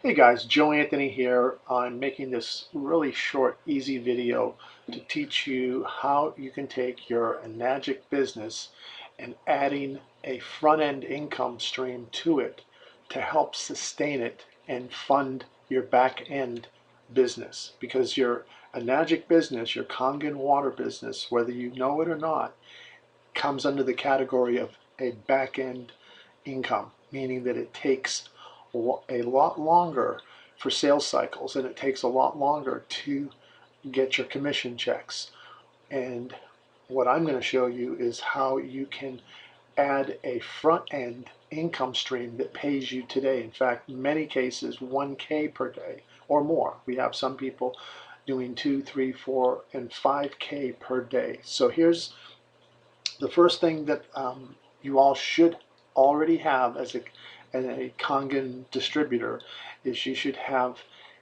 Hey guys, Joe Anthony here. I'm making this really short, easy video to teach you how you can take your Enagic business and adding a front-end income stream to it to help sustain it and fund your back-end business. Because your Enagic business, your Kangen Water Business, whether you know it or not, comes under the category of a back-end income, meaning that it takes a lot longer for sales cycles and it takes a lot longer to get your commission checks. And what I'm going to show you is how you can add a front-end income stream that pays you today. In fact, in many cases, 1K per day or more. We have some people doing 2, 3, 4, and 5K per day. So here's the first thing that you all should already have as a Kangen distributor is you should have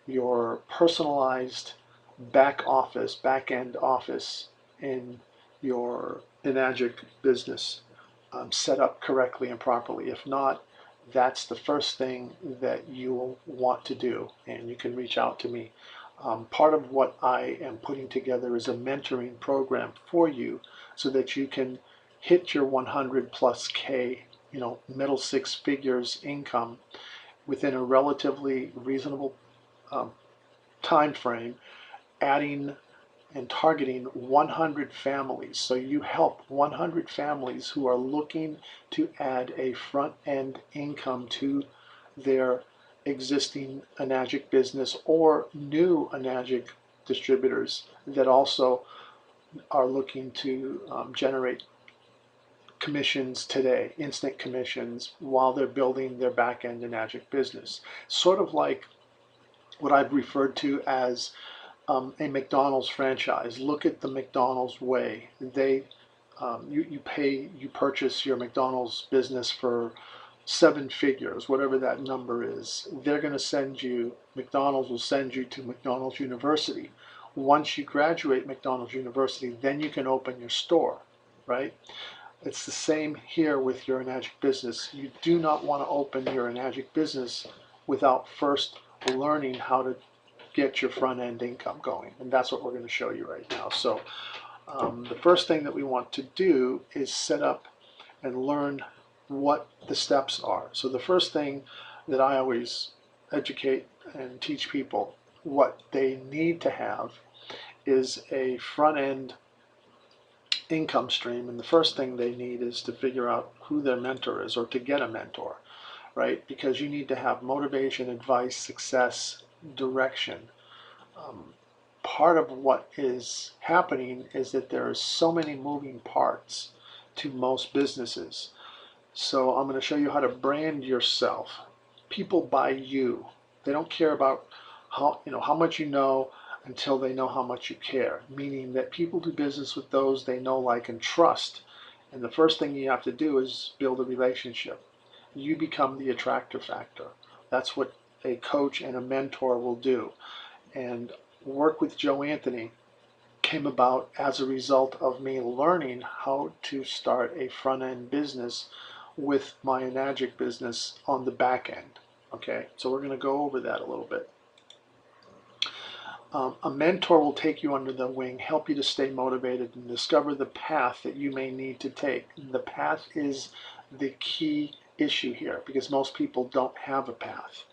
your personalized back end office in your Enagic business set up correctly and properly. If not, that's the first thing that you will want to do, and you can reach out to me. Part of what I am putting together is a mentoring program for you so that you can hit your 100 plus K, middle six figures income within a relatively reasonable time frame, adding and targeting 100 families. So you help 100 families who are looking to add a front-end income to their existing Enagic business or new Enagic distributors that also are looking to generate commissions today, instant commissions, while they're building their back-end Enagic business. Sort of like what I've referred to as a McDonald's franchise. Look at the McDonald's way. You purchase your McDonald's business for 7 figures, whatever that number is. They're going to send you, McDonald's will send you to McDonald's University. Once you graduate McDonald's University, then you can open your store, right? It's the same here with your Enagic business. You do not want to open your Enagic business without first learning how to get your front end income going, and that's what we're going to show you right now. So the first thing that we want to do is set up and learn what the steps are. So the first thing that I always educate and teach people what they need to have is a front end income stream, and the first thing they need is to figure out who their mentor is or to get a mentor, right? Because you need to have motivation, advice, success, direction. Part of what is happening is that there are so many moving parts to most businesses. So I'm going to show you how to brand yourself. People buy you. They don't care about how much you know until they know how much you care, meaning that people do business with those they know, like, and trust. And the first thing you have to do is build a relationship. You become the attractor factor. That's what a coach and a mentor will do. And work with Joe Anthony came about as a result of me learning how to start a front-end business with my Enagic business on the back end. Okay, so we're going to go over that a little bit. A mentor will take you under the wing, help you to stay motivated, and discover the path that you may need to take. The path is the key issue here, because most people don't have a path.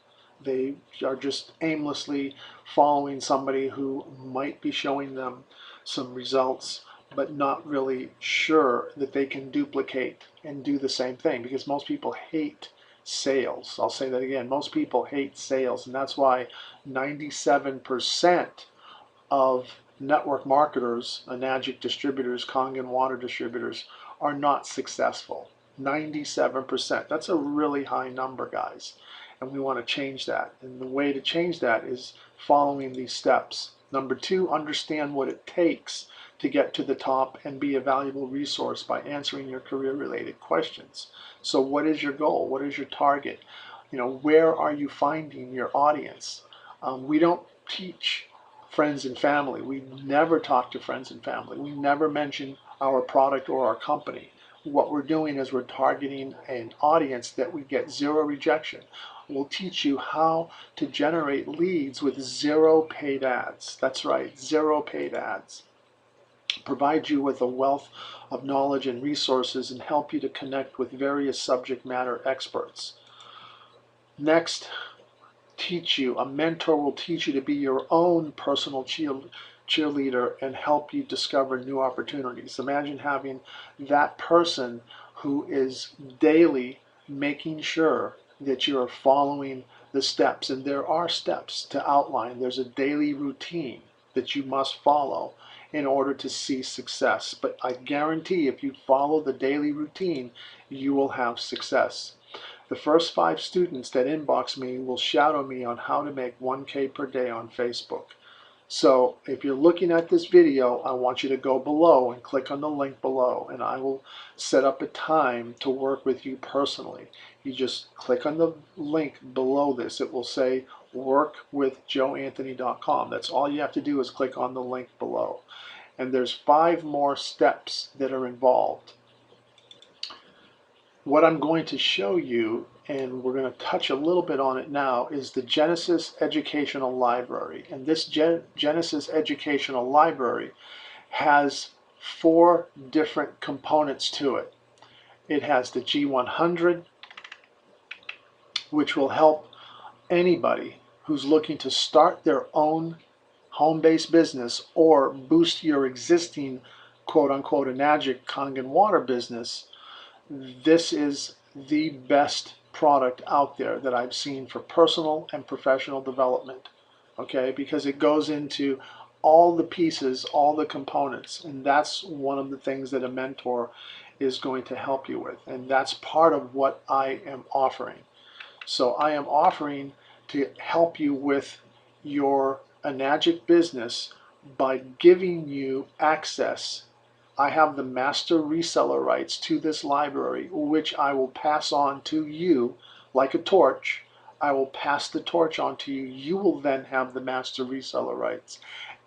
They are just aimlessly following somebody who might be showing them some results, but not really sure that they can duplicate and do the same thing, because most people hate sales. I'll say that again. Most people hate sales, and that's why 97% of network marketers, Enagic distributors, Kangen water distributors, are not successful. 97%. That's a really high number, guys. And we want to change that. And the way to change that is following these steps. Number 2, understand what it takes to get to the top and be a valuable resource by answering your career-related questions. So what is your goal? What is your target? Where are you finding your audience? We don't teach friends and family. We never talk to friends and family. We never mention our product or our company. What we're doing is we're targeting an audience that we get 0 rejection. will teach you how to generate leads with zero paid ads. That's right, zero paid ads. Provide you with a wealth of knowledge and resources and help you to connect with various subject matter experts. Next, a mentor will teach you to be your own personal cheerleader and help you discover new opportunities. Imagine having that person who is daily making sure that you're following the steps. And there are steps to outline. There's a daily routine that you must follow in order to see success. But I guarantee if you follow the daily routine, you will have success. The first 5 students that inbox me will shadow me on how to make 1K per day on Facebook. So if you're looking at this video, I want you to go below and click on the link below, and I will set up a time to work with you personally. You just click on the link below this. It will say workwithjoeanthony.com. That's all you have to do is click on the link below. And there's 5 more steps that are involved. What I'm going to show you, and we're going to touch a little bit on it now, is the Genesis Educational Library. And this Genesis Educational Library has 4 different components to it. It has the G100, which will help anybody who's looking to start their own home-based business or boost your existing quote-unquote Enagic Kangen Water Business. This is the best product out there that I've seen for personal and professional development, okay? Because it goes into all the pieces, all the components, and that's one of the things that a mentor is going to help you with, and that's part of what I am offering. So I am offering to help you with your Enagic business by giving you access. I have the master reseller rights to this library, which I will pass on to you like a torch. I will pass the torch on to you. You will then have the master reseller rights.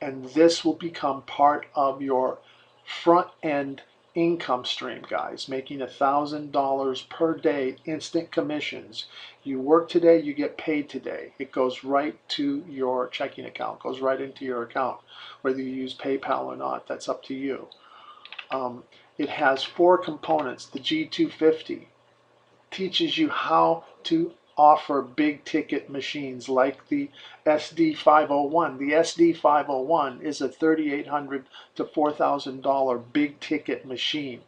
And this will become part of your front end income stream, guys, making $1,000 per day, instant commissions. You work today, you get paid today. It goes right to your checking account, goes right into your account. Whether you use PayPal or not, that's up to you. It has 4 components. The G250 teaches you how to offer big ticket machines like the SD501. The SD501 is a $3,800 to $4,000 big ticket machine.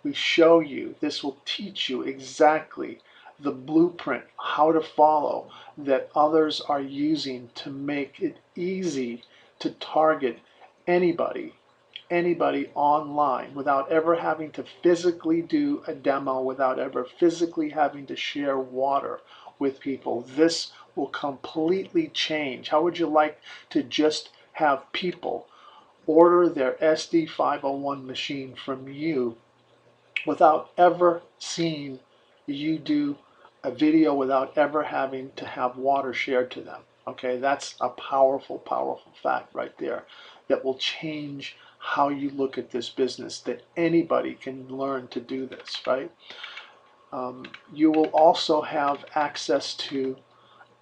We show you, this will teach you exactly the blueprint, how to follow that others are using to make it easy to target anybody online without ever having to physically do a demo, without ever physically having to share water with people. This will completely change. How would you like to just have people order their SD501 machine from you without ever seeing you do a video, without ever having to have water shared to them? Okay, that's a powerful, powerful fact right there that will change how you look at this business, that anybody can learn to do this, right? You will also have access to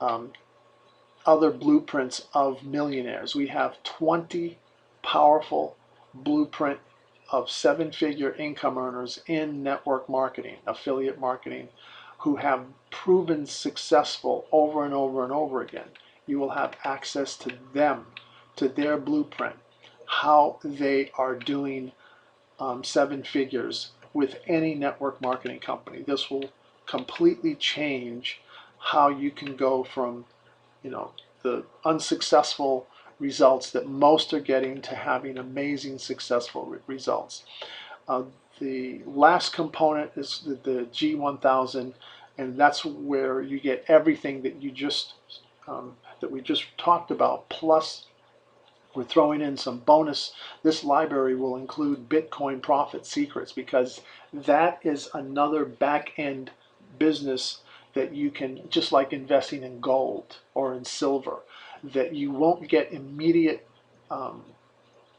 other blueprints of millionaires. We have 20 powerful blueprint of 7-figure income earners in network marketing, affiliate marketing, who have proven successful over and over and over again. You will have access to them, to their blueprint, how they are doing 7 figures with any network marketing company. This will completely change how you can go from, the unsuccessful results that most are getting to having amazing successful results. The last component is the G1000, and that's where you get everything that that we just talked about, plus we're throwing in some bonus. This library will include Bitcoin profit secrets, because that is another back-end business that you can, just like investing in gold or in silver, that you won't get immediate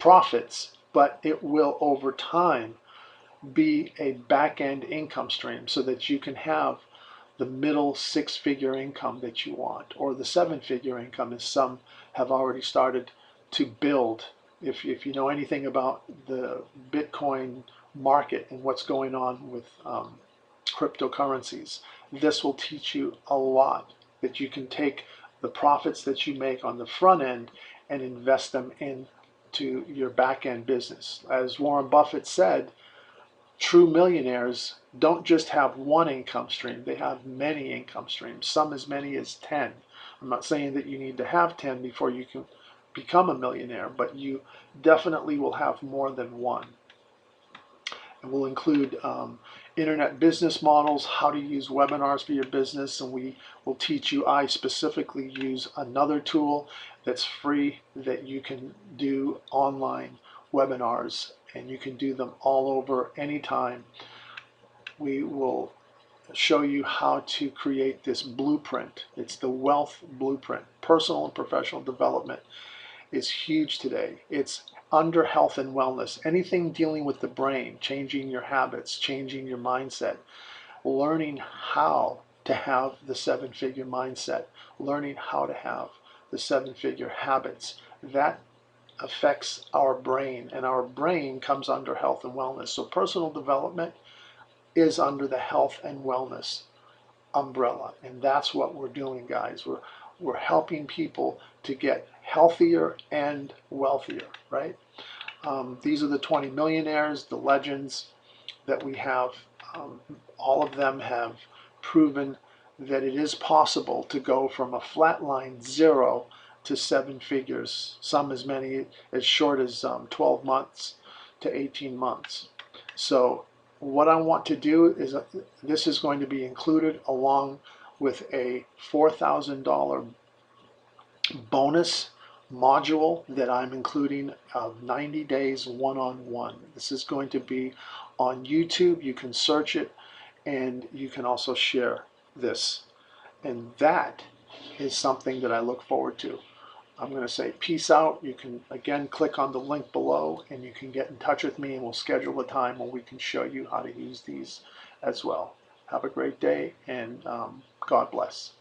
profits, but it will over time be a back-end income stream, so that you can have the middle six-figure income that you want, or the seven-figure income, as some have already started to build. If you know anything about the Bitcoin market and what's going on with cryptocurrencies, this will teach you a lot, that you can take the profits that you make on the front end and invest them into your back end business. As Warren Buffett said, true millionaires don't just have one income stream, they have many income streams, some as many as 10. I'm not saying that you need to have 10 before you can become a millionaire, but you definitely will have more than one. And we'll include internet business models, how to use webinars for your business, and we will teach you. I specifically use another tool that's free that you can do online webinars, and you can do them all over anytime. We will show you how to create this blueprint. It's the wealth blueprint. Personal and professional development is huge today. It's under health and wellness. Anything dealing with the brain, changing your habits, changing your mindset, learning how to have the seven-figure mindset, learning how to have the seven-figure habits. That affects our brain, and our brain comes under health and wellness. So personal development is under the health and wellness umbrella, and that's what we're doing, guys. We're helping people to get healthier and wealthier, right? These are the 20 millionaires, the legends that we have. All of them have proven that it is possible to go from a flatline 0 to seven figures, some as many as short as 12 months to 18 months. So what I want to do is, this is going to be included along with a $4,000 bonus module that I'm including of 90 days one-on-one. This is going to be on YouTube. You can search it, and you can also share this. And that is something that I look forward to. I'm going to say peace out. You can again click on the link below, and you can get in touch with me, and we'll schedule a time when we can show you how to use these as well. Have a great day, and God bless.